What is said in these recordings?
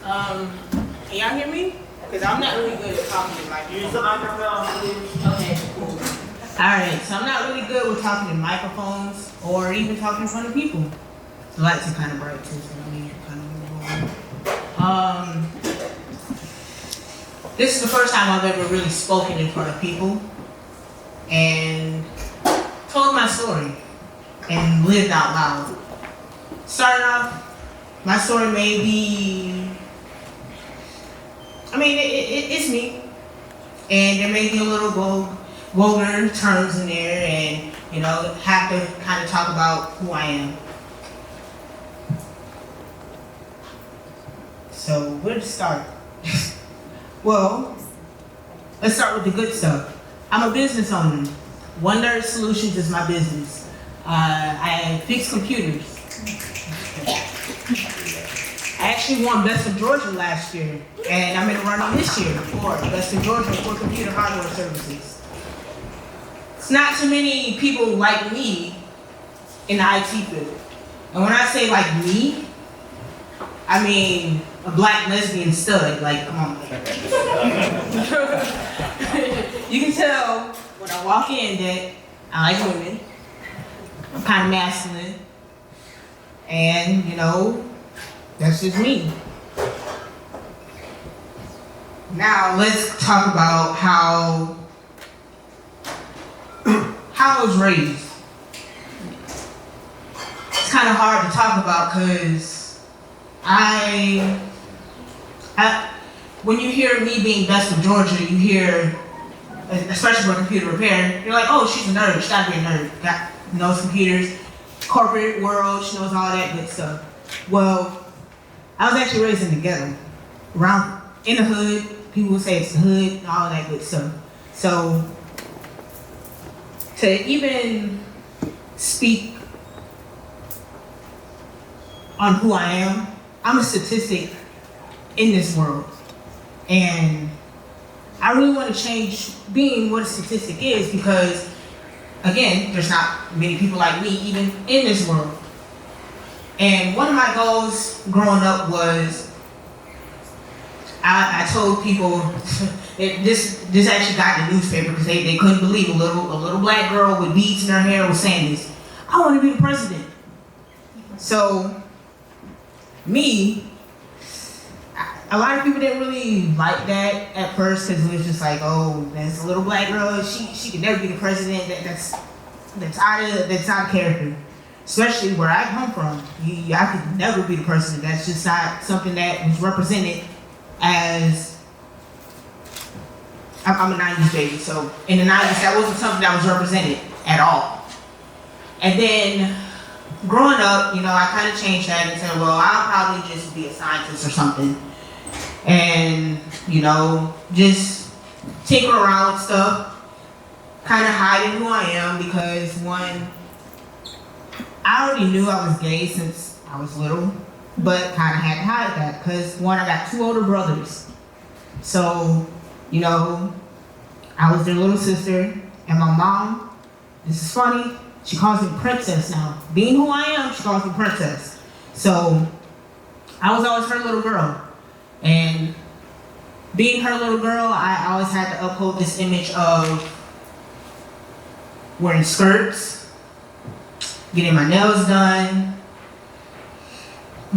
Can y'all hear me? Because I'm not really good at talking in microphones. Use the microphone, please. Okay, cool. Alright, so I'm not really good with talking in microphones or even talking in front of people. The lights are kind of bright too, so let me kind of move over. This is the first time I've ever really spoken in front of people and told my story and lived out loud. Starting off, my story may be, it's me, and there may be a little vulgar terms in there, and have to kind of talk about who I am. So where to start? Well, let's start with the good stuff. I'm a business owner. Wonder Solutions is my business. I fix computers. I actually won Best of Georgia last year, and I'm in a running this year for Best of Georgia for computer hardware services. It's not too many people like me in the IT field. And when I say like me, I mean a black lesbian stud, like, come on. You can tell when I walk in that I like women. I'm kind of masculine. And, that's just me. Now let's talk about how I was raised. It's kind of hard to talk about because when you hear me being Best of Georgia, you hear, especially for computer repair, you're like, oh, she's a nerd. She's gotta be a nerd. Knows computers, corporate world, she knows all that good stuff. Well, I was actually raised in the ghetto, around in the hood. People would say it's the hood and all that good stuff. So to even speak on who I am, I'm a statistic in this world. And I really want to change being what a statistic is because, again, there's not many people like me even in this world. And one of my goals growing up was, I told people, this actually got in the newspaper because they couldn't believe a little black girl with beads in her hair was saying this. I want to be the president. So, me, a lot of people didn't really like that at first because it was just like, oh, that's a little black girl. She could never be the president. That's out of character. Especially where I come from, I could never be the president. That's just not something that was represented as. I'm a '90s baby, so in the '90s that wasn't something that was represented at all. And then growing up, I kind of changed that and said, well, I'll probably just be a scientist or something. And, just tinker around with stuff, kind of hiding who I am because one, I already knew I was gay since I was little, but kind of had to hide that because one, I got 2 older brothers. So, I was their little sister, and my mom, this is funny, she calls me princess now. Being who I am, she calls me princess. So, I was always her little girl. And being her little girl, I always had to uphold this image of wearing skirts, getting my nails done,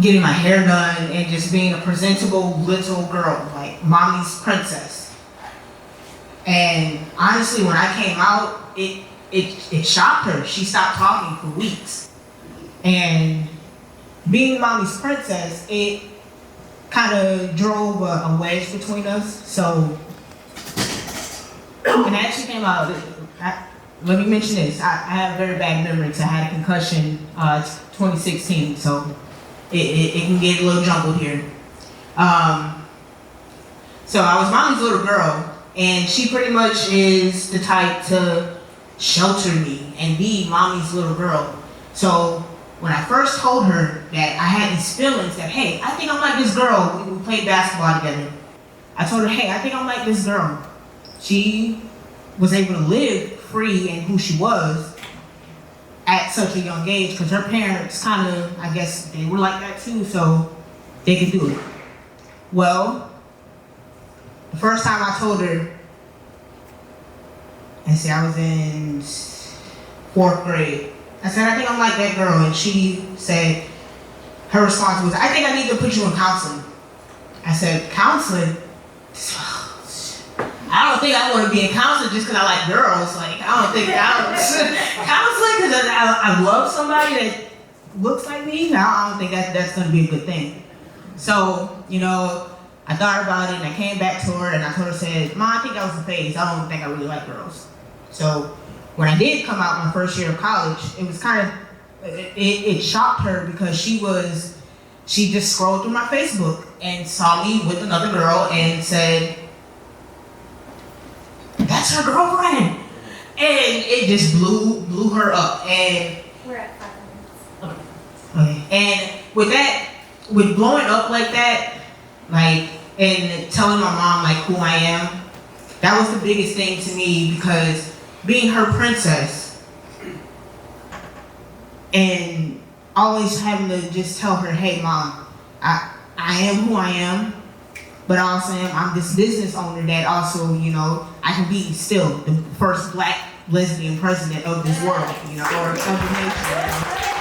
getting my hair done, and just being a presentable little girl, like mommy's princess. And honestly, when I came out, it shocked her. She stopped talking for weeks. And being mommy's princess, it kind of drove a wedge between us. So when it actually came out, let me mention this. I have very bad memory because I had a concussion 2016, so it can get a little jumbled here. So I was mommy's little girl, and she pretty much is the type to shelter me and be mommy's little girl. So when I first told her that I had these feelings that, hey, I think I'm like this girl, we played basketball together. I told her, hey, I think I'm like this girl. She was able to live free in who she was at such a young age because her parents kind of, I guess, they were like that too, so they could do it. Well, the first time I told her, I was in 4th grade. I said, I think I'm like that girl. And she said, her response was, I think I need to put you in counseling. I said, counseling? I don't think I want to be in counseling just because I like girls. Like, counseling because I love somebody that looks like me. No, I don't think that's going to be a good thing. So, you know, I thought about it and I came back to her and I told her, said, Mom, I think that was a phase. I don't think I really like girls. So when I did come out my first year of college, it was kind of, it shocked her because she just scrolled through my Facebook and saw me with another girl and said, that's her girlfriend. And it just blew her up. And we're at 5 minutes. Okay. And with blowing up like that, like, and telling my mom like who I am, that was the biggest thing to me, because being her princess and always having to just tell her, hey Mom, I am who I am, but also I'm this business owner that also, you know, I can be still the first Black lesbian president of this world, you know, or of the nation, you know?